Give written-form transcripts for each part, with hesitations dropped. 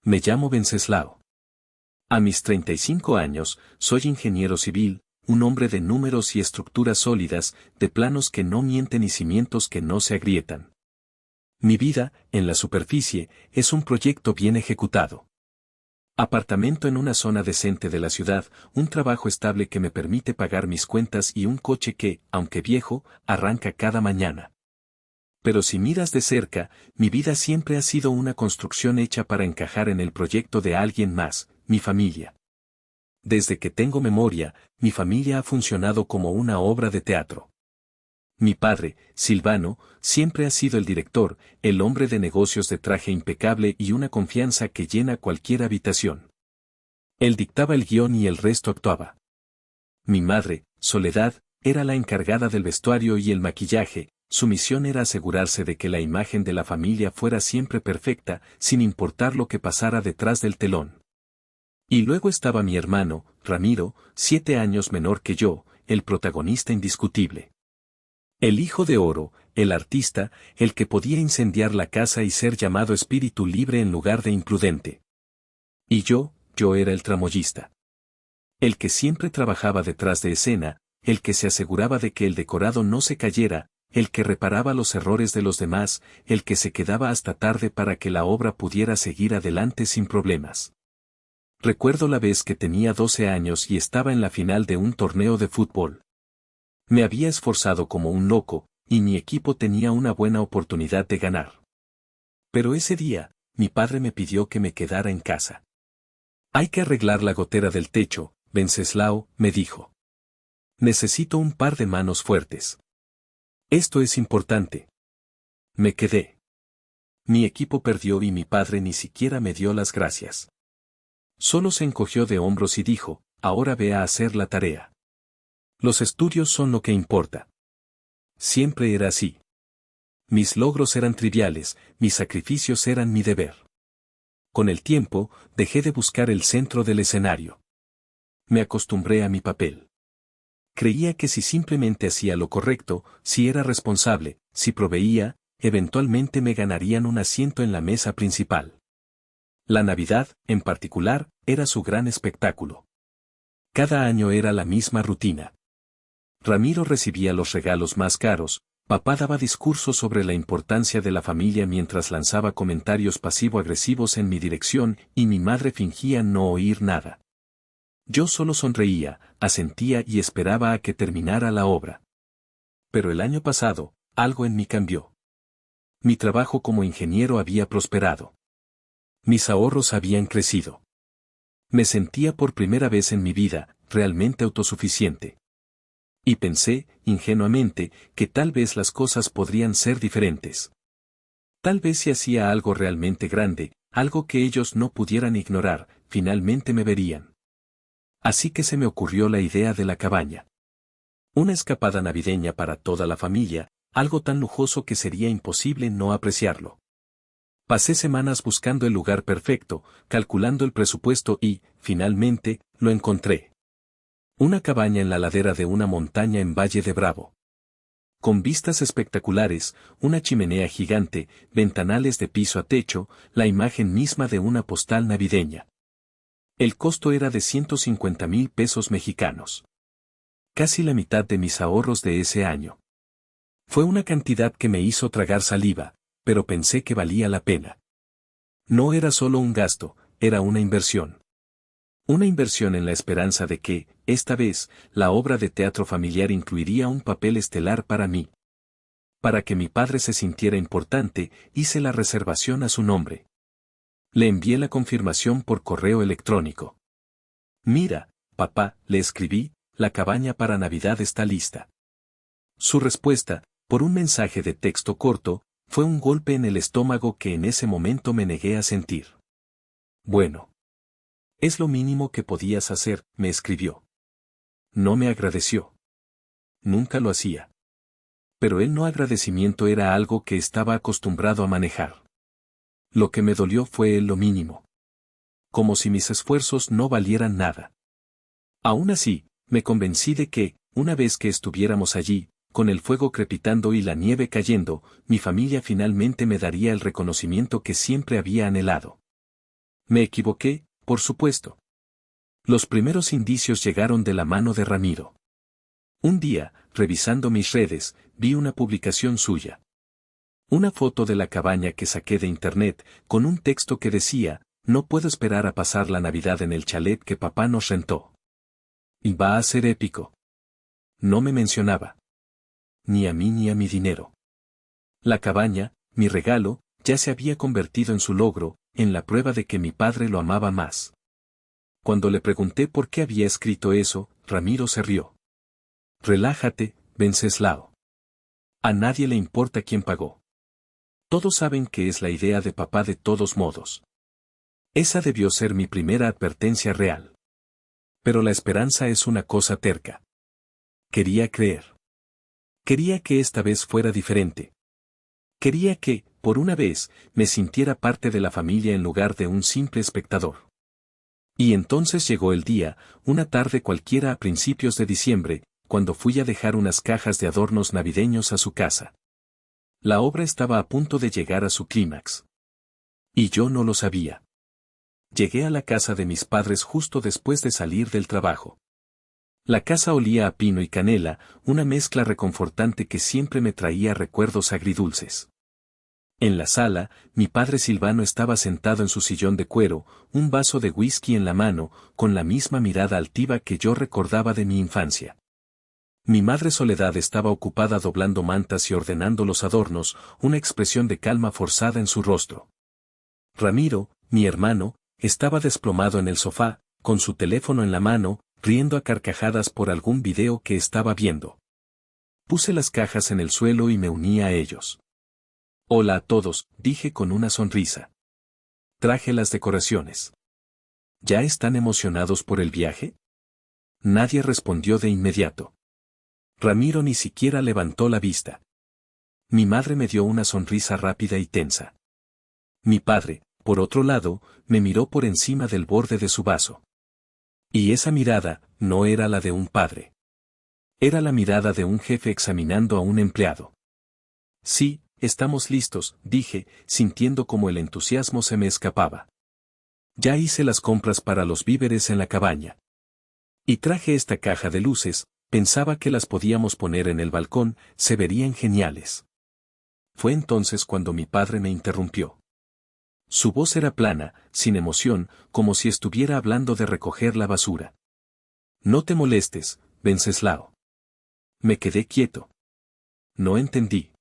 Me llamo Wenceslao. A mis 35 años, soy ingeniero civil, un hombre de números y estructuras sólidas, de planos que no mienten y cimientos que no se agrietan. Mi vida, en la superficie, es un proyecto bien ejecutado. Apartamento en una zona decente de la ciudad, un trabajo estable que me permite pagar mis cuentas y un coche que, aunque viejo, arranca cada mañana. Pero si miras de cerca, mi vida siempre ha sido una construcción hecha para encajar en el proyecto de alguien más, mi familia. Desde que tengo memoria, mi familia ha funcionado como una obra de teatro. Mi padre, Silvano, siempre ha sido el director, el hombre de negocios de traje impecable y una confianza que llena cualquier habitación. Él dictaba el guión y el resto actuaba. Mi madre, Soledad, era la encargada del vestuario y el maquillaje. Su misión era asegurarse de que la imagen de la familia fuera siempre perfecta, sin importar lo que pasara detrás del telón. Y luego estaba mi hermano, Ramiro, 7 años menor que yo, el protagonista indiscutible. El hijo de oro, el artista, el que podía incendiar la casa y ser llamado espíritu libre en lugar de imprudente. Y yo era el tramoyista. El que siempre trabajaba detrás de escena, el que se aseguraba de que el decorado no se cayera, el que reparaba los errores de los demás, el que se quedaba hasta tarde para que la obra pudiera seguir adelante sin problemas. Recuerdo la vez que tenía 12 años y estaba en la final de un torneo de fútbol. Me había esforzado como un loco, y mi equipo tenía una buena oportunidad de ganar. Pero ese día, mi padre me pidió que me quedara en casa. Hay que arreglar la gotera del techo, Wenceslao, me dijo. Necesito un par de manos fuertes. Esto es importante. Me quedé. Mi equipo perdió y mi padre ni siquiera me dio las gracias. Solo se encogió de hombros y dijo, ahora ve a hacer la tarea. Los estudios son lo que importa. Siempre era así. Mis logros eran triviales, mis sacrificios eran mi deber. Con el tiempo, dejé de buscar el centro del escenario. Me acostumbré a mi papel. Creía que si simplemente hacía lo correcto, si era responsable, si proveía, eventualmente me ganarían un asiento en la mesa principal. La Navidad, en particular, era su gran espectáculo. Cada año era la misma rutina. Ramiro recibía los regalos más caros, papá daba discursos sobre la importancia de la familia mientras lanzaba comentarios pasivo-agresivos en mi dirección y mi madre fingía no oír nada. Yo solo sonreía, asentía y esperaba a que terminara la obra. Pero el año pasado, algo en mí cambió. Mi trabajo como ingeniero había prosperado. Mis ahorros habían crecido. Me sentía por primera vez en mi vida, realmente autosuficiente. Y pensé, ingenuamente, que tal vez las cosas podrían ser diferentes. Tal vez si hacía algo realmente grande, algo que ellos no pudieran ignorar, finalmente me verían. Así que se me ocurrió la idea de la cabaña. Una escapada navideña para toda la familia, algo tan lujoso que sería imposible no apreciarlo. Pasé semanas buscando el lugar perfecto, calculando el presupuesto y, finalmente, lo encontré. Una cabaña en la ladera de una montaña en Valle de Bravo. Con vistas espectaculares, una chimenea gigante, ventanales de piso a techo, la imagen misma de una postal navideña. El costo era de 150,000 pesos mexicanos. Casi la mitad de mis ahorros de ese año. Fue una cantidad que me hizo tragar saliva, pero pensé que valía la pena. No era solo un gasto, era una inversión. Una inversión en la esperanza de que, esta vez, la obra de teatro familiar incluiría un papel estelar para mí. Para que mi padre se sintiera importante, hice la reservación a su nombre. Le envié la confirmación por correo electrónico. Mira, papá, le escribí, la cabaña para Navidad está lista. Su respuesta, por un mensaje de texto corto, fue un golpe en el estómago que en ese momento me negué a sentir. Bueno. Es lo mínimo que podías hacer, me escribió. No me agradeció. Nunca lo hacía. Pero el no agradecimiento era algo que estaba acostumbrado a manejar. Lo que me dolió fue lo mínimo. Como si mis esfuerzos no valieran nada. Aún así, me convencí de que, una vez que estuviéramos allí, con el fuego crepitando y la nieve cayendo, mi familia finalmente me daría el reconocimiento que siempre había anhelado. Me equivoqué, por supuesto. Los primeros indicios llegaron de la mano de Ramiro. Un día, revisando mis redes, vi una publicación suya. Una foto de la cabaña que saqué de internet, con un texto que decía, no puedo esperar a pasar la Navidad en el chalet que papá nos rentó. Y va a ser épico. No me mencionaba. Ni a mí ni a mi dinero. La cabaña, mi regalo, ya se había convertido en su logro, en la prueba de que mi padre lo amaba más. Cuando le pregunté por qué había escrito eso, Ramiro se rió. Relájate, Venceslao. A nadie le importa quién pagó. Todos saben que es la idea de papá de todos modos. Esa debió ser mi primera advertencia real. Pero la esperanza es una cosa terca. Quería creer. Quería que esta vez fuera diferente. Quería que, por una vez, me sintiera parte de la familia en lugar de un simple espectador. Y entonces llegó el día, una tarde cualquiera a principios de diciembre, cuando fui a dejar unas cajas de adornos navideños a su casa. La obra estaba a punto de llegar a su clímax. Y yo no lo sabía. Llegué a la casa de mis padres justo después de salir del trabajo. La casa olía a pino y canela, una mezcla reconfortante que siempre me traía recuerdos agridulces. En la sala, mi padre Silvano estaba sentado en su sillón de cuero, un vaso de whisky en la mano, con la misma mirada altiva que yo recordaba de mi infancia. Mi madre Soledad estaba ocupada doblando mantas y ordenando los adornos, una expresión de calma forzada en su rostro. Ramiro, mi hermano, estaba desplomado en el sofá, con su teléfono en la mano, riendo a carcajadas por algún video que estaba viendo. Puse las cajas en el suelo y me uní a ellos. Hola a todos, dije con una sonrisa. Traje las decoraciones. ¿Ya están emocionados por el viaje? Nadie respondió de inmediato. Ramiro ni siquiera levantó la vista. Mi madre me dio una sonrisa rápida y tensa. Mi padre, por otro lado, me miró por encima del borde de su vaso. Y esa mirada no era la de un padre. Era la mirada de un jefe examinando a un empleado. Sí, estamos listos, dije, sintiendo como el entusiasmo se me escapaba. Ya hice las compras para los víveres en la cabaña. Y traje esta caja de luces, pensaba que las podíamos poner en el balcón, se verían geniales. Fue entonces cuando mi padre me interrumpió. Su voz era plana, sin emoción, como si estuviera hablando de recoger la basura. No te molestes, Venceslao. Me quedé quieto. No entendí.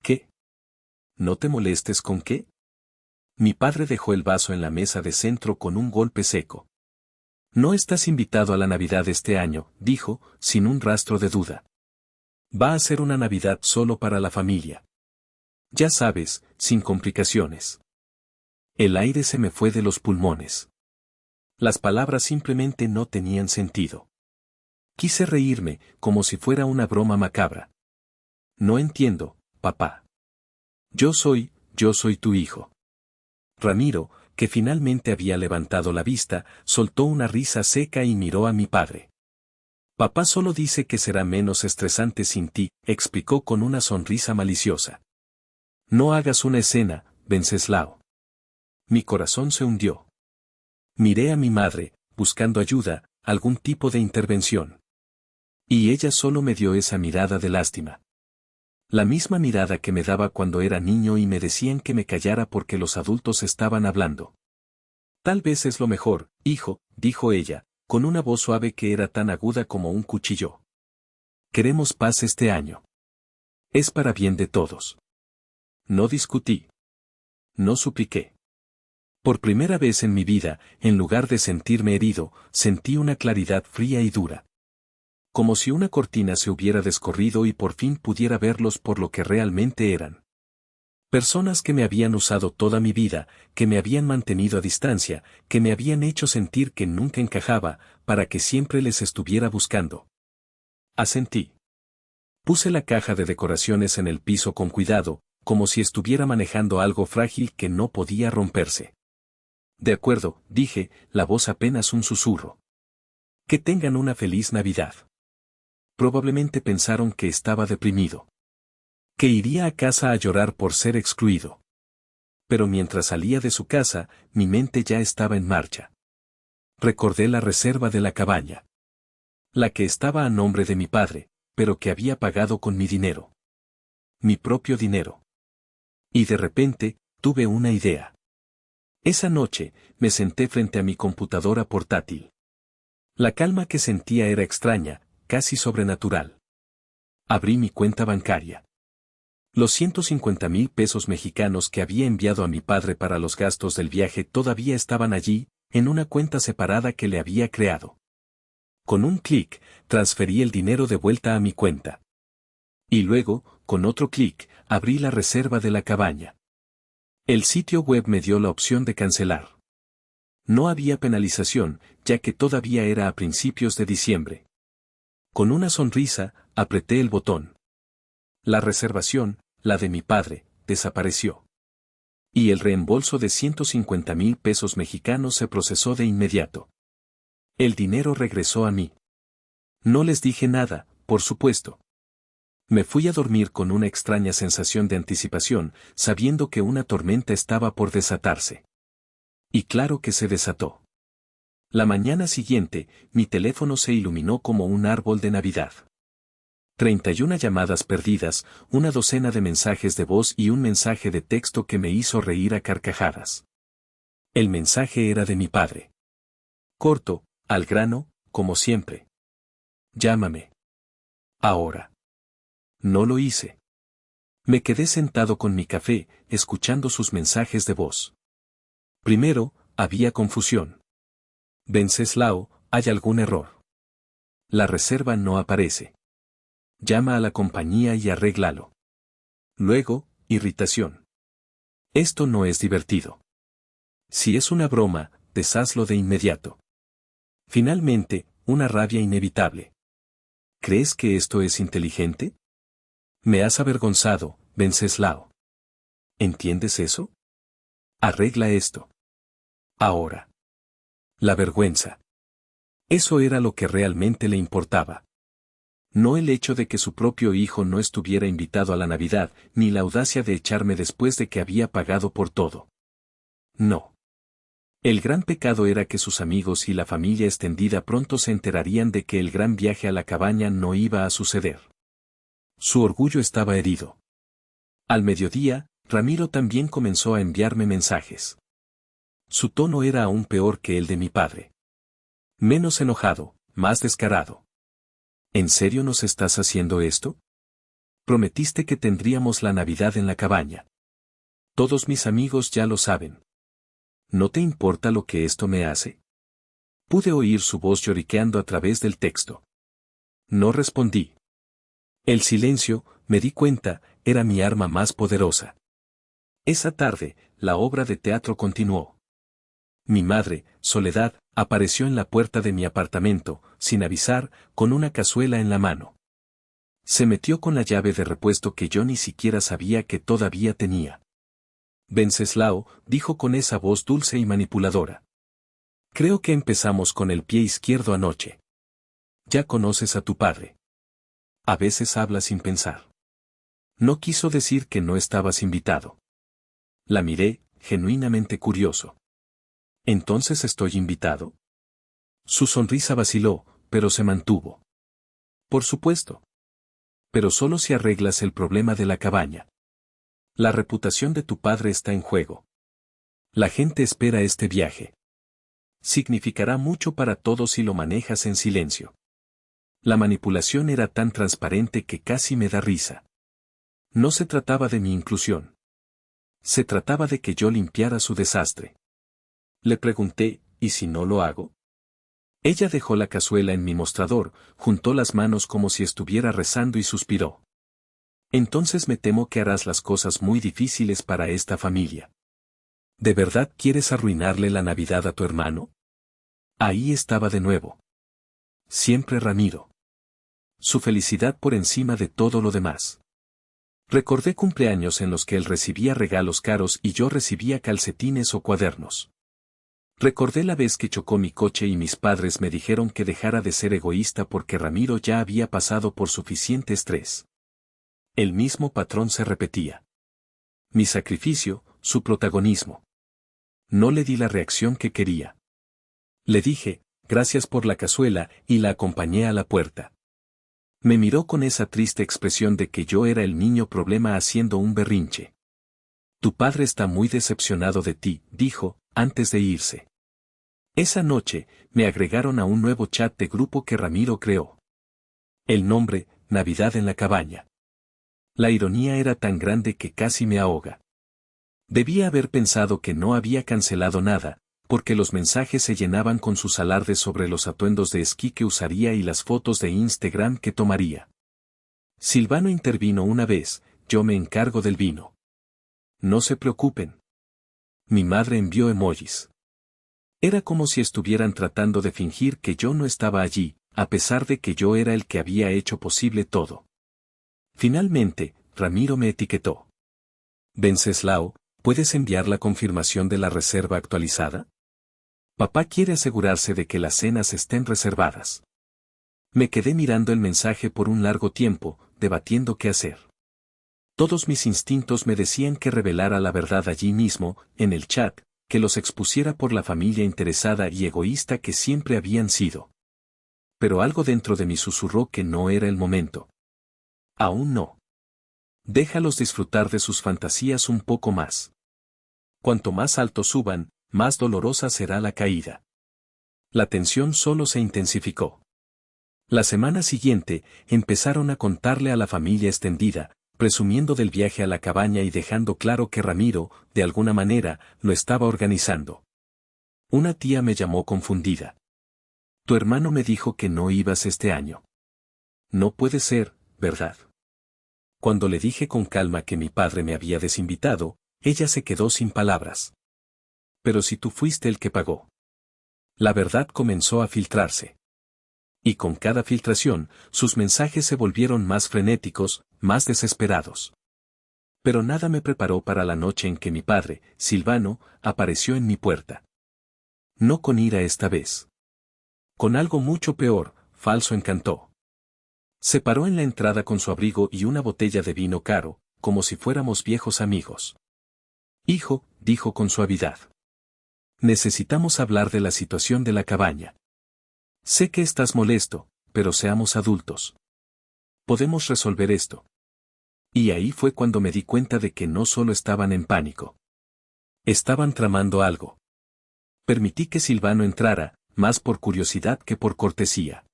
¿Qué? ¿No te molestes con qué? Mi padre dejó el vaso en la mesa de centro con un golpe seco. No estás invitado a la Navidad este año, dijo, sin un rastro de duda. Va a ser una Navidad solo para la familia. Ya sabes, sin complicaciones. El aire se me fue de los pulmones. Las palabras simplemente no tenían sentido. Quise reírme, como si fuera una broma macabra. No entiendo, papá. Yo soy tu hijo. Ramiro, que finalmente había levantado la vista, soltó una risa seca y miró a mi padre. Papá solo dice que será menos estresante sin ti, explicó con una sonrisa maliciosa. No hagas una escena, Venceslao. Mi corazón se hundió. Miré a mi madre, buscando ayuda, algún tipo de intervención. Y ella solo me dio esa mirada de lástima. La misma mirada que me daba cuando era niño y me decían que me callara porque los adultos estaban hablando. Tal vez es lo mejor, hijo, dijo ella, con una voz suave que era tan aguda como un cuchillo. Queremos paz este año. Es para bien de todos. No discutí. No supliqué. Por primera vez en mi vida, en lugar de sentirme herido, sentí una claridad fría y dura. Como si una cortina se hubiera descorrido y por fin pudiera verlos por lo que realmente eran. Personas que me habían usado toda mi vida, que me habían mantenido a distancia, que me habían hecho sentir que nunca encajaba, para que siempre les estuviera buscando. Asentí. Puse la caja de decoraciones en el piso con cuidado, como si estuviera manejando algo frágil que no podía romperse. De acuerdo, dije, la voz apenas un susurro. Que tengan una feliz Navidad. Probablemente pensaron que estaba deprimido. Que iría a casa a llorar por ser excluido. Pero mientras salía de su casa, mi mente ya estaba en marcha. Recordé la reserva de la cabaña. La que estaba a nombre de mi padre, pero que había pagado con mi dinero. Mi propio dinero. Y de repente, tuve una idea. Esa noche, me senté frente a mi computadora portátil. La calma que sentía era extraña, casi sobrenatural. Abrí mi cuenta bancaria. Los 150,000 pesos mexicanos que había enviado a mi padre para los gastos del viaje todavía estaban allí, en una cuenta separada que le había creado. Con un clic, transferí el dinero de vuelta a mi cuenta. Y luego, con otro clic, abrí la reserva de la cabaña. El sitio web me dio la opción de cancelar. No había penalización, ya que todavía era a principios de diciembre. Con una sonrisa, apreté el botón. La reservación, la de mi padre, desapareció. Y el reembolso de 150,000 pesos mexicanos se procesó de inmediato. El dinero regresó a mí. No les dije nada, por supuesto. Me fui a dormir con una extraña sensación de anticipación, sabiendo que una tormenta estaba por desatarse. Y claro que se desató. La mañana siguiente, mi teléfono se iluminó como un árbol de Navidad. 31 llamadas perdidas, una docena de mensajes de voz y un mensaje de texto que me hizo reír a carcajadas. El mensaje era de mi padre. Corto, al grano, como siempre. Llámame. Ahora. No lo hice. Me quedé sentado con mi café, escuchando sus mensajes de voz. Primero, había confusión. Venceslao, ¿hay algún error? La reserva no aparece. Llama a la compañía y arréglalo. Luego, irritación. Esto no es divertido. Si es una broma, deshazlo de inmediato. Finalmente, una rabia inevitable. ¿Crees que esto es inteligente? Me has avergonzado, Venceslao. ¿Entiendes eso? Arregla esto. Ahora. La vergüenza. Eso era lo que realmente le importaba. No el hecho de que su propio hijo no estuviera invitado a la Navidad, ni la audacia de echarme después de que había pagado por todo. No. El gran pecado era que sus amigos y la familia extendida pronto se enterarían de que el gran viaje a la cabaña no iba a suceder. Su orgullo estaba herido. Al mediodía, Ramiro también comenzó a enviarme mensajes. Su tono era aún peor que el de mi padre. Menos enojado, más descarado. ¿En serio nos estás haciendo esto? Prometiste que tendríamos la Navidad en la cabaña. Todos mis amigos ya lo saben. ¿No te importa lo que esto me hace? Pude oír su voz lloriqueando a través del texto. No respondí. El silencio, me di cuenta, era mi arma más poderosa. Esa tarde, la obra de teatro continuó. Mi madre, Soledad, apareció en la puerta de mi apartamento, sin avisar, con una cazuela en la mano. Se metió con la llave de repuesto que yo ni siquiera sabía que todavía tenía. Venceslao, dijo con esa voz dulce y manipuladora. Creo que empezamos con el pie izquierdo anoche. Ya conoces a tu padre. A veces habla sin pensar. No quiso decir que no estabas invitado. La miré, genuinamente curioso. ¿Entonces estoy invitado? Su sonrisa vaciló, pero se mantuvo. Por supuesto. Pero solo si arreglas el problema de la cabaña. La reputación de tu padre está en juego. La gente espera este viaje. Significará mucho para todos si lo manejas en silencio. La manipulación era tan transparente que casi me da risa. No se trataba de mi inclusión. Se trataba de que yo limpiara su desastre. Le pregunté, ¿y si no lo hago? Ella dejó la cazuela en mi mostrador, juntó las manos como si estuviera rezando y suspiró. Entonces me temo que harás las cosas muy difíciles para esta familia. ¿De verdad quieres arruinarle la Navidad a tu hermano? Ahí estaba de nuevo. Siempre Ramiro. Su felicidad por encima de todo lo demás. Recordé cumpleaños en los que él recibía regalos caros y yo recibía calcetines o cuadernos. Recordé la vez que chocó mi coche y mis padres me dijeron que dejara de ser egoísta porque Ramiro ya había pasado por suficiente estrés. El mismo patrón se repetía. Mi sacrificio, su protagonismo. No le di la reacción que quería. Le dije, gracias por la cazuela, y la acompañé a la puerta. Me miró con esa triste expresión de que yo era el niño problema haciendo un berrinche. Tu padre está muy decepcionado de ti, dijo, antes de irse. Esa noche, me agregaron a un nuevo chat de grupo que Ramiro creó. El nombre, Navidad en la cabaña. La ironía era tan grande que casi me ahoga. Debía haber pensado que no había cancelado nada, porque los mensajes se llenaban con sus alardes sobre los atuendos de esquí que usaría y las fotos de Instagram que tomaría. Silvano intervino una vez, yo me encargo del vino. No se preocupen. Mi madre envió emojis. Era como si estuvieran tratando de fingir que yo no estaba allí, a pesar de que yo era el que había hecho posible todo. Finalmente, Ramiro me etiquetó. Venceslao, ¿puedes enviar la confirmación de la reserva actualizada? Papá quiere asegurarse de que las cenas estén reservadas. Me quedé mirando el mensaje por un largo tiempo, debatiendo qué hacer. Todos mis instintos me decían que revelara la verdad allí mismo, en el chat, que los expusiera por la familia interesada y egoísta que siempre habían sido. Pero algo dentro de mí susurró que no era el momento. Aún no. Déjalos disfrutar de sus fantasías un poco más. Cuanto más alto suban, más dolorosa será la caída. La tensión solo se intensificó. La semana siguiente, empezaron a contarle a la familia extendida, presumiendo del viaje a la cabaña y dejando claro que Ramiro, de alguna manera, lo estaba organizando. Una tía me llamó confundida. Tu hermano me dijo que no ibas este año. No puede ser, ¿verdad? Cuando le dije con calma que mi padre me había desinvitado, ella se quedó sin palabras. Pero si tú fuiste el que pagó. La verdad comenzó a filtrarse. Y con cada filtración, sus mensajes se volvieron más frenéticos, más desesperados. Pero nada me preparó para la noche en que mi padre, Silvano, apareció en mi puerta. No con ira esta vez. Con algo mucho peor, falso encanto. Se paró en la entrada con su abrigo y una botella de vino caro, como si fuéramos viejos amigos. Hijo, dijo con suavidad. Necesitamos hablar de la situación de la cabaña. Sé que estás molesto, pero seamos adultos. Podemos resolver esto. Y ahí fue cuando me di cuenta de que no solo estaban en pánico. Estaban tramando algo. Permití que Silvano entrara, más por curiosidad que por cortesía.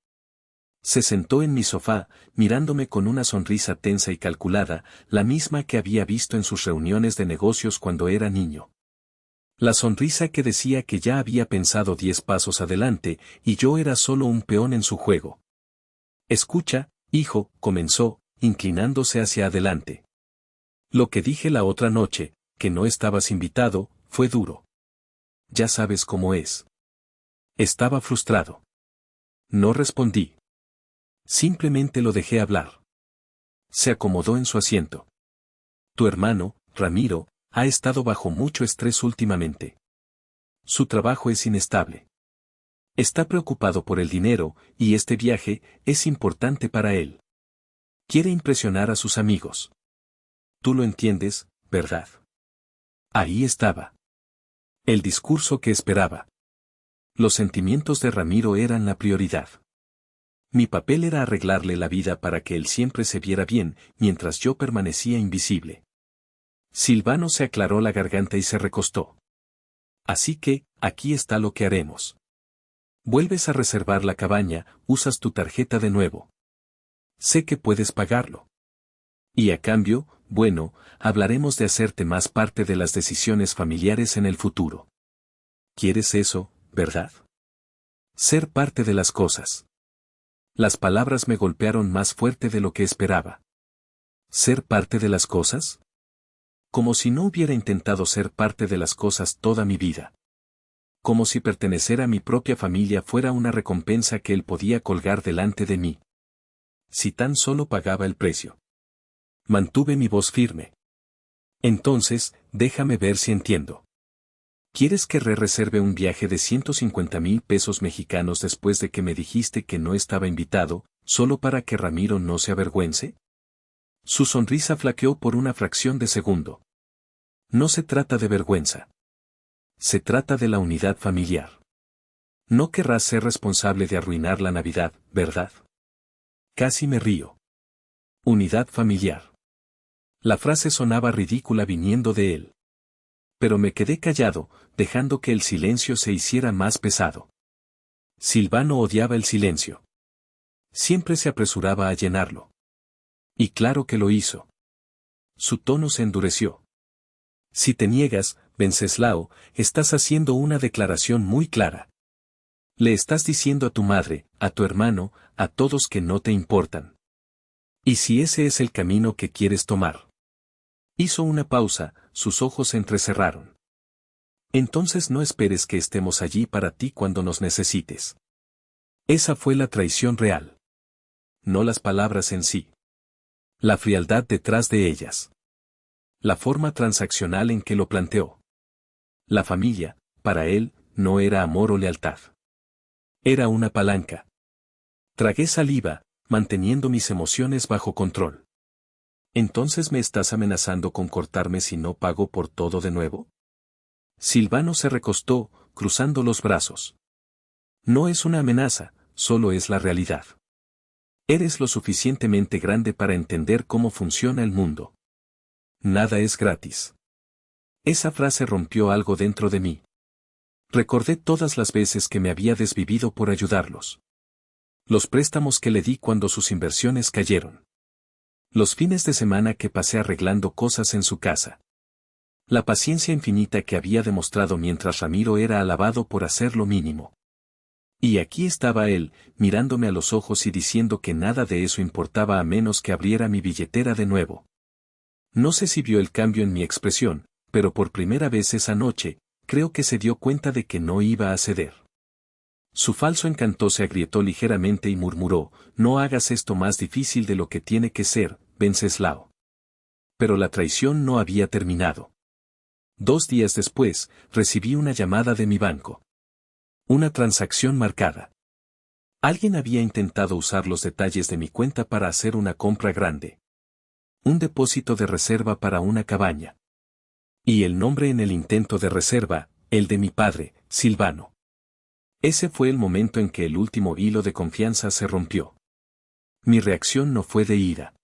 Se sentó en mi sofá, mirándome con una sonrisa tensa y calculada, la misma que había visto en sus reuniones de negocios cuando era niño. La sonrisa que decía que ya había pensado 10 pasos adelante, y yo era solo un peón en su juego. Escucha, hijo, comenzó, inclinándose hacia adelante. Lo que dije la otra noche, que no estabas invitado, fue duro. Ya sabes cómo es. Estaba frustrado. No respondí. Simplemente lo dejé hablar. Se acomodó en su asiento. Tu hermano, Ramiro, ha estado bajo mucho estrés últimamente. Su trabajo es inestable. Está preocupado por el dinero, y este viaje es importante para él. Quiere impresionar a sus amigos. Tú lo entiendes, ¿verdad? Ahí estaba. El discurso que esperaba. Los sentimientos de Ramiro eran la prioridad. Mi papel era arreglarle la vida para que él siempre se viera bien, mientras yo permanecía invisible. Silvano se aclaró la garganta y se recostó. Así que, aquí está lo que haremos. Vuelves a reservar la cabaña, usas tu tarjeta de nuevo. Sé que puedes pagarlo. Y a cambio, bueno, hablaremos de hacerte más parte de las decisiones familiares en el futuro. ¿Quieres eso, verdad? Ser parte de las cosas. Las palabras me golpearon más fuerte de lo que esperaba. ¿Ser parte de las cosas? Como si no hubiera intentado ser parte de las cosas toda mi vida. Como si pertenecer a mi propia familia fuera una recompensa que él podía colgar delante de mí. Si tan solo pagaba el precio. Mantuve mi voz firme. Entonces, déjame ver si entiendo. ¿Quieres que reserve un viaje de 150,000 pesos mexicanos después de que me dijiste que no estaba invitado, solo para que Ramiro no se avergüence? Su sonrisa flaqueó por una fracción de segundo. No se trata de vergüenza. Se trata de la unidad familiar. No querrás ser responsable de arruinar la Navidad, ¿verdad? Casi me río. Unidad familiar. La frase sonaba ridícula viniendo de él. Pero me quedé callado, dejando que el silencio se hiciera más pesado. Silvano odiaba el silencio. Siempre se apresuraba a llenarlo. Y claro que lo hizo. Su tono se endureció. Si te niegas, Venceslao, estás haciendo una declaración muy clara. Le estás diciendo a tu madre, a tu hermano, a todos que no te importan. ¿Y si ese es el camino que quieres tomar? Hizo una pausa, sus ojos se entrecerraron. Entonces no esperes que estemos allí para ti cuando nos necesites. Esa fue la traición real. No las palabras en sí. La frialdad detrás de ellas. La forma transaccional en que lo planteó. La familia, para él, no era amor o lealtad. Era una palanca. Tragué saliva, manteniendo mis emociones bajo control. ¿Entonces me estás amenazando con cortarme si no pago por todo de nuevo? Silvano se recostó, cruzando los brazos. No es una amenaza, solo es la realidad. Eres lo suficientemente grande para entender cómo funciona el mundo. Nada es gratis. Esa frase rompió algo dentro de mí. Recordé todas las veces que me había desvivido por ayudarlos. Los préstamos que le di cuando sus inversiones cayeron. Los fines de semana que pasé arreglando cosas en su casa. La paciencia infinita que había demostrado mientras Ramiro era alabado por hacer lo mínimo. Y aquí estaba él, mirándome a los ojos y diciendo que nada de eso importaba a menos que abriera mi billetera de nuevo. No sé si vio el cambio en mi expresión, pero por primera vez esa noche, creo que se dio cuenta de que no iba a ceder. Su falso encanto se agrietó ligeramente y murmuró, no hagas esto más difícil de lo que tiene que ser, Venceslao. Pero la traición no había terminado. 2 días después, recibí una llamada de mi banco. Una transacción marcada. Alguien había intentado usar los detalles de mi cuenta para hacer una compra grande. Un depósito de reserva para una cabaña. Y el nombre en el intento de reserva, el de mi padre, Silvano. Ese fue el momento en que el último hilo de confianza se rompió. Mi reacción no fue de ira.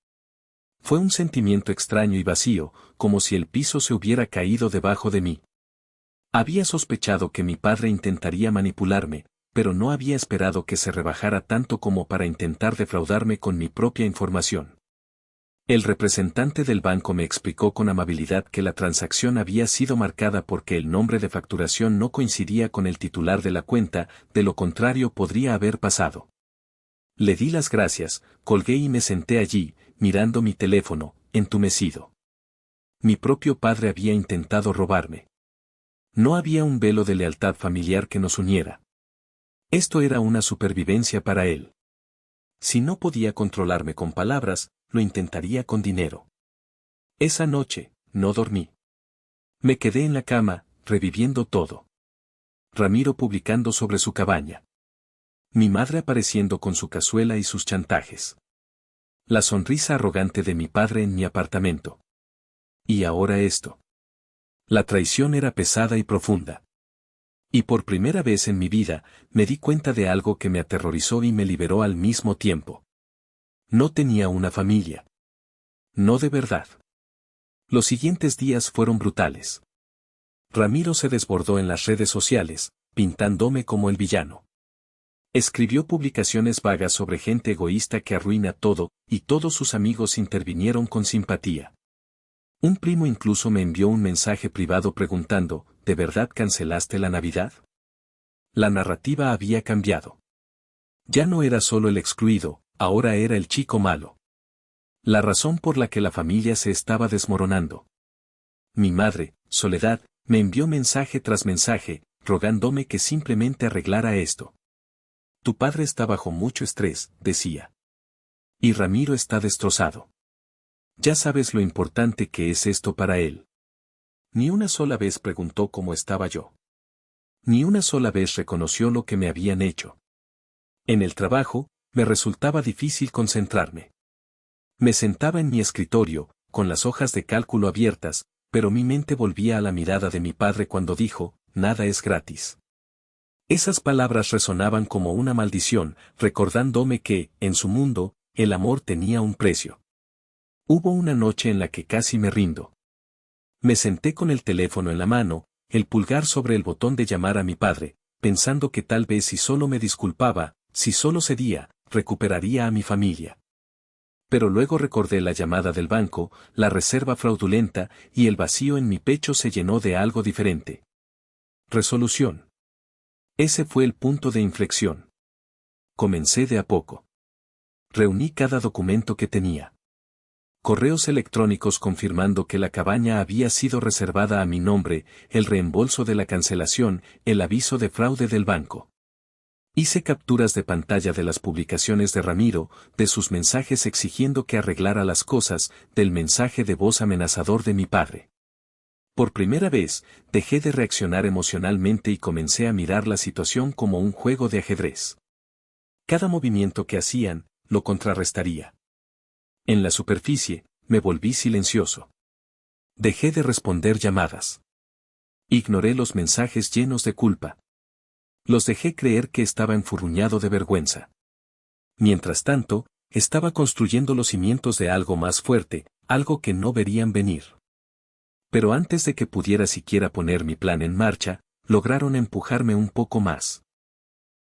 Fue un sentimiento extraño y vacío, como si el piso se hubiera caído debajo de mí. Había sospechado que mi padre intentaría manipularme, pero no había esperado que se rebajara tanto como para intentar defraudarme con mi propia información. El representante del banco me explicó con amabilidad que la transacción había sido marcada porque el nombre de facturación no coincidía con el titular de la cuenta, de lo contrario podría haber pasado. Le di las gracias, colgué y me senté allí, mirando mi teléfono, entumecido. Mi propio padre había intentado robarme. No había un velo de lealtad familiar que nos uniera. Esto era una supervivencia para él. Si no podía controlarme con palabras, lo intentaría con dinero. Esa noche, no dormí. Me quedé en la cama, reviviendo todo. Ramiro publicando sobre su cabaña. Mi madre apareciendo con su cazuela y sus chantajes. La sonrisa arrogante de mi padre en mi apartamento. Y ahora esto. La traición era pesada y profunda. Y por primera vez en mi vida, me di cuenta de algo que me aterrorizó y me liberó al mismo tiempo. No tenía una familia. No de verdad. Los siguientes días fueron brutales. Ramiro se desbordó en las redes sociales, pintándome como el villano. Escribió publicaciones vagas sobre gente egoísta que arruina todo, y todos sus amigos intervinieron con simpatía. Un primo incluso me envió un mensaje privado preguntando, ¿de verdad cancelaste la Navidad? La narrativa había cambiado. Ya no era solo el excluido, ahora era el chico malo. La razón por la que la familia se estaba desmoronando. Mi madre, Soledad, me envió mensaje tras mensaje, rogándome que simplemente arreglara esto. Tu padre está bajo mucho estrés, decía. Y Ramiro está destrozado. Ya sabes lo importante que es esto para él. Ni una sola vez preguntó cómo estaba yo. Ni una sola vez reconoció lo que me habían hecho. En el trabajo, me resultaba difícil concentrarme. Me sentaba en mi escritorio, con las hojas de cálculo abiertas, Pero mi mente volvía a la mirada de mi padre cuando dijo, nada es gratis. Esas palabras resonaban como una maldición, recordándome que, en su mundo, el amor tenía un precio. Hubo una noche en la que casi me rindo. Me senté con el teléfono en la mano, el pulgar sobre el botón de llamar a mi padre, pensando que tal vez si solo me disculpaba, si solo cedía, recuperaría a mi familia. Pero luego recordé la llamada del banco, la reserva fraudulenta, y el vacío en mi pecho se llenó de algo diferente. Resolución. Ese fue el punto de inflexión. Comencé de a poco. Reuní cada documento que tenía. Correos electrónicos confirmando que la cabaña había sido reservada a mi nombre, el reembolso de la cancelación, el aviso de fraude del banco. Hice capturas de pantalla de las publicaciones de Ramiro, de sus mensajes exigiendo que arreglara las cosas, del mensaje de voz amenazador de mi padre. Por primera vez, dejé de reaccionar emocionalmente y comencé a mirar la situación como un juego de ajedrez. Cada movimiento que hacían, lo contrarrestaría. En la superficie, me volví silencioso. Dejé de responder llamadas. Ignoré los mensajes llenos de culpa. Los dejé creer que estaba enfurruñado de vergüenza. Mientras tanto, estaba construyendo los cimientos de algo más fuerte, algo que no verían venir. Pero antes de que pudiera siquiera poner mi plan en marcha, lograron empujarme un poco más.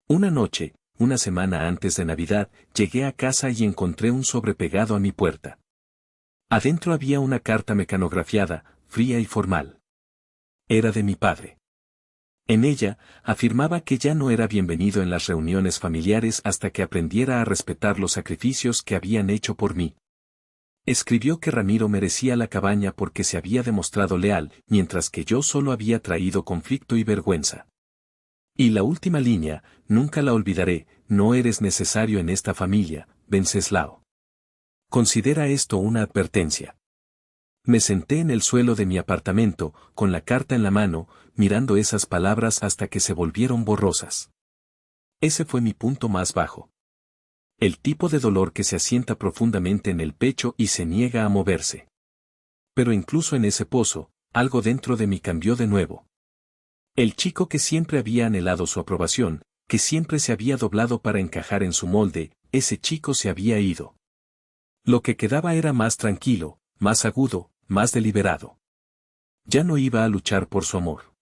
Una noche, una semana antes de Navidad, llegué a casa y encontré un sobre pegado a mi puerta. Adentro había una carta mecanografiada, fría y formal. Era de mi padre. En ella, afirmaba que ya no era bienvenido en las reuniones familiares hasta que aprendiera a respetar los sacrificios que habían hecho por mí. Escribió que Ramiro merecía la cabaña porque se había demostrado leal, mientras que yo solo había traído conflicto y vergüenza. Y la última línea, nunca la olvidaré, no eres necesario en esta familia, Venceslao. Considera esto una advertencia. Me senté en el suelo de mi apartamento, con la carta en la mano, mirando esas palabras hasta que se volvieron borrosas. Ese fue mi punto más bajo. El tipo de dolor que se asienta profundamente en el pecho y se niega a moverse. Pero incluso en ese pozo, algo dentro de mí cambió de nuevo. El chico que siempre había anhelado su aprobación, que siempre se había doblado para encajar en su molde, ese chico se había ido. Lo que quedaba era más tranquilo, más agudo, más deliberado. Ya no iba a luchar por su amor.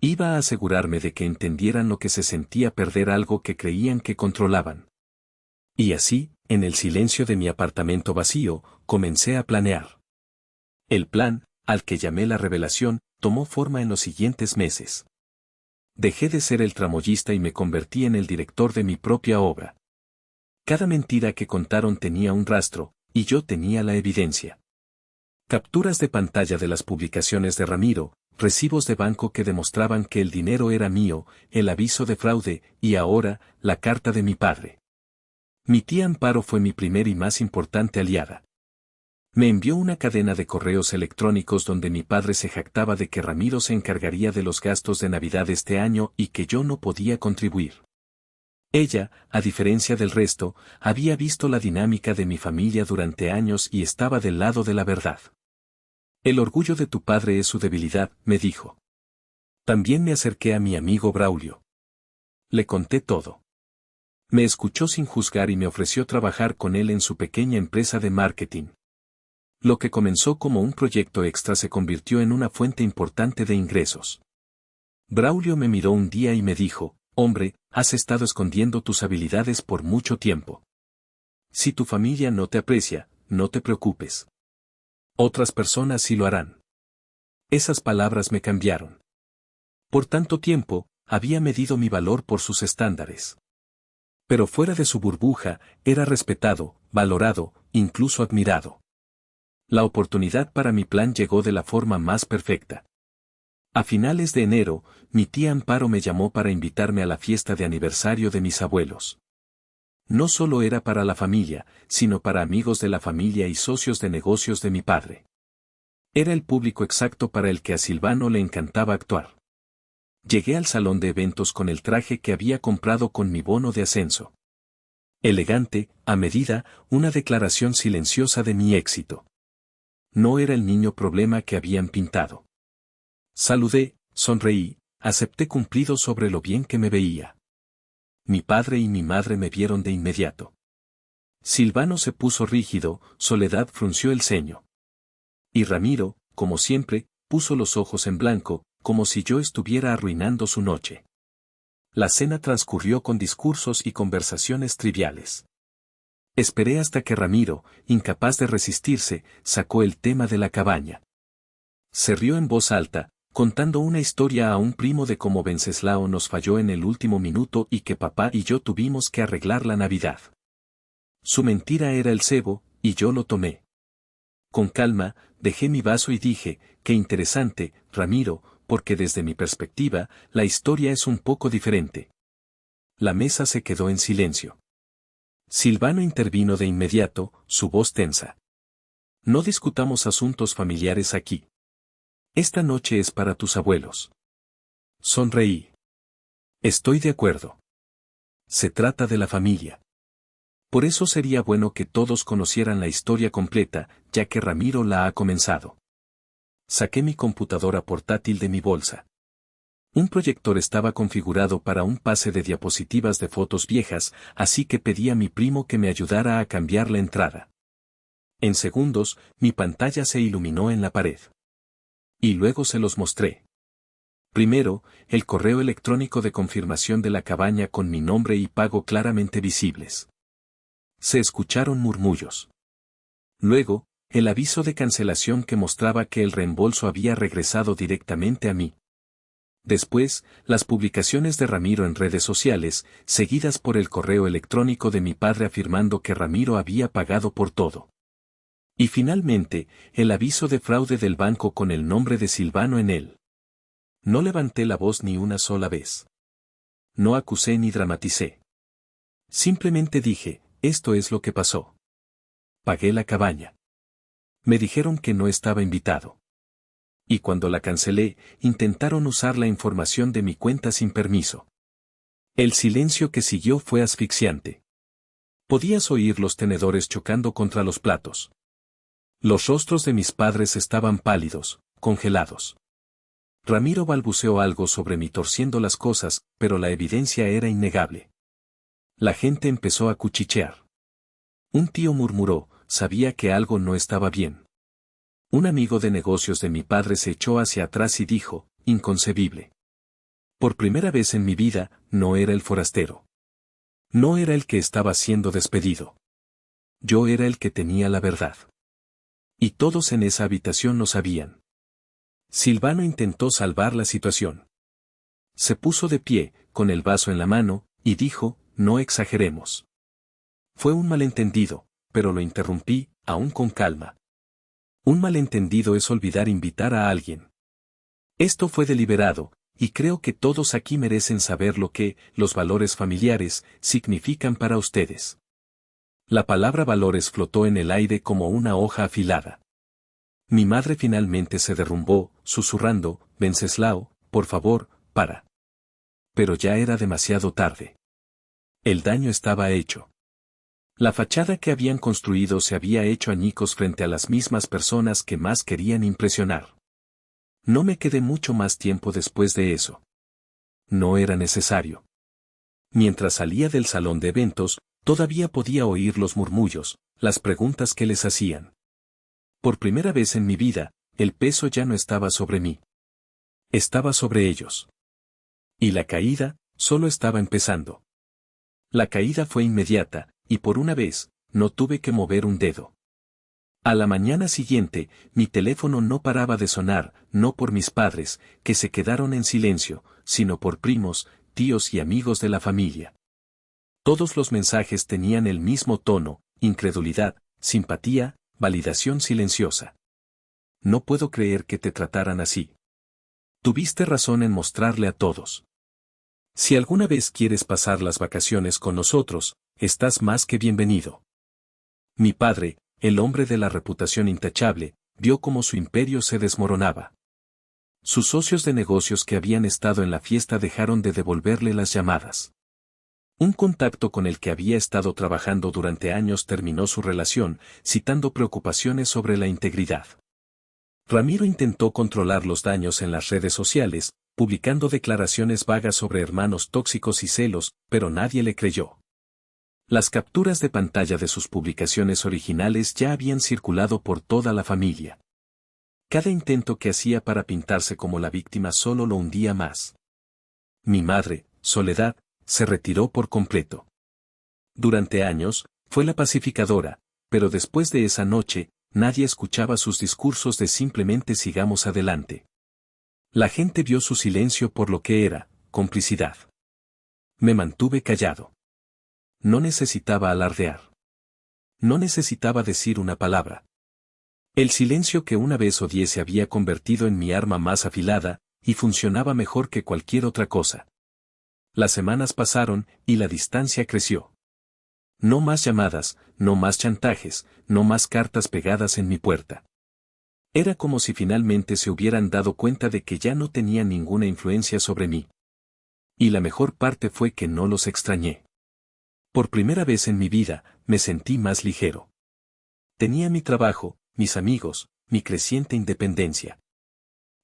Iba a asegurarme de que entendieran lo que se sentía perder algo que creían que controlaban. Y así, en el silencio de mi apartamento vacío, comencé a planear. El plan, al que llamé la revelación, tomó forma en los siguientes meses. Dejé de ser el tramoyista y me convertí en el director de mi propia obra. Cada mentira que contaron tenía un rastro, y yo tenía la evidencia. Capturas de pantalla de las publicaciones de Ramiro, recibos de banco que demostraban que el dinero era mío, el aviso de fraude, y ahora, la carta de mi padre. Mi tía Amparo fue mi primer y más importante aliada. Me envió una cadena de correos electrónicos donde mi padre se jactaba de que Ramiro se encargaría de los gastos de Navidad este año y que yo no podía contribuir. Ella, a diferencia del resto, había visto la dinámica de mi familia durante años y estaba del lado de la verdad. El orgullo de tu padre es su debilidad, me dijo. También me acerqué a mi amigo Braulio. Le conté todo. Me escuchó sin juzgar y me ofreció trabajar con él en su pequeña empresa de marketing. Lo que comenzó como un proyecto extra se convirtió en una fuente importante de ingresos. Braulio me miró un día y me dijo, hombre, has estado escondiendo tus habilidades por mucho tiempo. Si tu familia no te aprecia, no te preocupes. Otras personas sí lo harán. Esas palabras me cambiaron. Por tanto tiempo, había medido mi valor por sus estándares. Pero fuera de su burbuja, era respetado, valorado, incluso admirado. La oportunidad para mi plan llegó de la forma más perfecta. A finales de enero, mi tía Amparo me llamó para invitarme a la fiesta de aniversario de mis abuelos. No solo era para la familia, sino para amigos de la familia y socios de negocios de mi padre. Era el público exacto para el que a Silvano le encantaba actuar. Llegué al salón de eventos con el traje que había comprado con mi bono de ascenso. Elegante, a medida, una declaración silenciosa de mi éxito. No era el niño problema que habían pintado. Saludé, sonreí, acepté cumplido sobre lo bien que me veía. Mi padre y mi madre me vieron de inmediato. Silvano se puso rígido, Soledad frunció el ceño. Y Ramiro, como siempre, puso los ojos en blanco, como si yo estuviera arruinando su noche. La cena transcurrió con discursos y conversaciones triviales. Esperé hasta que Ramiro, incapaz de resistirse, sacó el tema de la cabaña. Se rió en voz alta, contando una historia a un primo de cómo Venceslao nos falló en el último minuto y que papá y yo tuvimos que arreglar la Navidad. Su mentira era el cebo, y yo lo tomé. Con calma, dejé mi vaso y dije, qué interesante, Ramiro, porque desde mi perspectiva, la historia es un poco diferente. La mesa se quedó en silencio. Silvano intervino de inmediato, su voz tensa. No discutamos asuntos familiares aquí. Esta noche es para tus abuelos. Sonreí. Estoy de acuerdo. Se trata de la familia. Por eso sería bueno que todos conocieran la historia completa, ya que Ramiro la ha comenzado. Saqué mi computadora portátil de mi bolsa. Un proyector estaba configurado para un pase de diapositivas de fotos viejas, así que pedí a mi primo que me ayudara a cambiar la entrada. En segundos, mi pantalla se iluminó en la pared. Y luego se los mostré. Primero, el correo electrónico de confirmación de la cabaña con mi nombre y pago claramente visibles. Se escucharon murmullos. Luego, el aviso de cancelación que mostraba que el reembolso había regresado directamente a mí. Después, las publicaciones de Ramiro en redes sociales, seguidas por el correo electrónico de mi padre afirmando que Ramiro había pagado por todo. Y finalmente, el aviso de fraude del banco con el nombre de Silvano en él. No levanté la voz ni una sola vez. No acusé ni dramaticé. Simplemente dije, esto es lo que pasó. Pagué la cabaña. Me dijeron que no estaba invitado. Y cuando la cancelé, intentaron usar la información de mi cuenta sin permiso. El silencio que siguió fue asfixiante. Podías oír los tenedores chocando contra los platos. Los rostros de mis padres estaban pálidos, congelados. Ramiro balbuceó algo sobre mí torciendo las cosas, pero la evidencia era innegable. La gente empezó a cuchichear. Un tío murmuró, sabía que algo no estaba bien. Un amigo de negocios de mi padre se echó hacia atrás y dijo, inconcebible. Por primera vez en mi vida, no era el forastero. No era el que estaba siendo despedido. Yo era el que tenía la verdad. Y todos en esa habitación lo sabían. Silvano intentó salvar la situación. Se puso de pie, con el vaso en la mano, y dijo, no exageremos. Fue un malentendido, pero lo interrumpí, aún con calma. Un malentendido es olvidar invitar a alguien. Esto fue deliberado, y creo que todos aquí merecen saber lo que, los valores familiares, significan para ustedes. La palabra valores flotó en el aire como una hoja afilada. Mi madre finalmente se derrumbó, susurrando, Venceslao, por favor, para. Pero ya era demasiado tarde. El daño estaba hecho. La fachada que habían construido se había hecho añicos frente a las mismas personas que más querían impresionar. No me quedé mucho más tiempo después de eso. No era necesario. Mientras salía del salón de eventos, todavía podía oír los murmullos, las preguntas que les hacían. Por primera vez en mi vida, el peso ya no estaba sobre mí. Estaba sobre ellos. Y la caída, solo estaba empezando. La caída fue inmediata, y por una vez, no tuve que mover un dedo. A la mañana siguiente, mi teléfono no paraba de sonar, no por mis padres, que se quedaron en silencio, sino por primos, tíos y amigos de la familia. Todos los mensajes tenían el mismo tono, incredulidad, simpatía, validación silenciosa. No puedo creer que te trataran así. Tuviste razón en mostrarle a todos. Si alguna vez quieres pasar las vacaciones con nosotros, estás más que bienvenido. Mi padre, el hombre de la reputación intachable, vio cómo su imperio se desmoronaba. Sus socios de negocios que habían estado en la fiesta dejaron de devolverle las llamadas. Un contacto con el que había estado trabajando durante años terminó su relación, citando preocupaciones sobre la integridad. Ramiro intentó controlar los daños en las redes sociales, publicando declaraciones vagas sobre hermanos tóxicos y celos, pero nadie le creyó. Las capturas de pantalla de sus publicaciones originales ya habían circulado por toda la familia. Cada intento que hacía para pintarse como la víctima solo lo hundía más. Mi madre, Soledad, se retiró por completo. Durante años, fue la pacificadora, pero después de esa noche, nadie escuchaba sus discursos de simplemente sigamos adelante. La gente vio su silencio por lo que era, complicidad. Me mantuve callado. No necesitaba alardear. No necesitaba decir una palabra. El silencio que una vez odié se había convertido en mi arma más afilada, y funcionaba mejor que cualquier otra cosa. Las semanas pasaron, y la distancia creció. No más llamadas, no más chantajes, no más cartas pegadas en mi puerta. Era como si finalmente se hubieran dado cuenta de que ya no tenían ninguna influencia sobre mí. Y la mejor parte fue que no los extrañé. Por primera vez en mi vida, me sentí más ligero. Tenía mi trabajo, mis amigos, mi creciente independencia.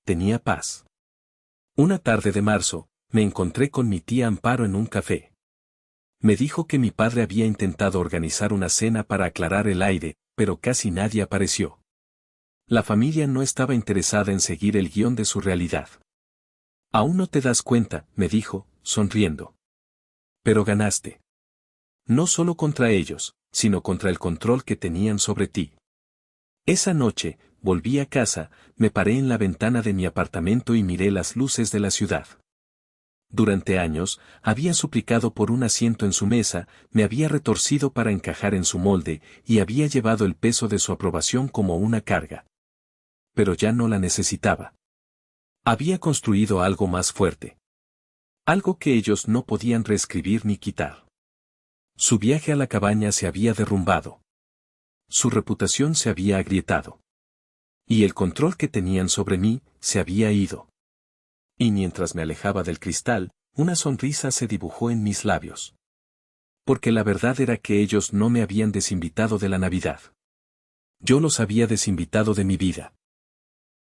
Tenía paz. Una tarde de marzo, me encontré con mi tía Amparo en un café. Me dijo que mi padre había intentado organizar una cena para aclarar el aire, pero casi nadie apareció. La familia no estaba interesada en seguir el guión de su realidad. Aún no te das cuenta, me dijo, sonriendo. Pero ganaste. No solo contra ellos, sino contra el control que tenían sobre ti. Esa noche, volví a casa, me paré en la ventana de mi apartamento y miré las luces de la ciudad. Durante años, había suplicado por un asiento en su mesa, me había retorcido para encajar en su molde, y había llevado el peso de su aprobación como una carga. Pero ya no la necesitaba. Había construido algo más fuerte. Algo que ellos no podían reescribir ni quitar. Su viaje a la cabaña se había derrumbado. Su reputación se había agrietado. Y el control que tenían sobre mí, se había ido. Y mientras me alejaba del cristal, una sonrisa se dibujó en mis labios. Porque la verdad era que ellos no me habían desinvitado de la Navidad. Yo los había desinvitado de mi vida.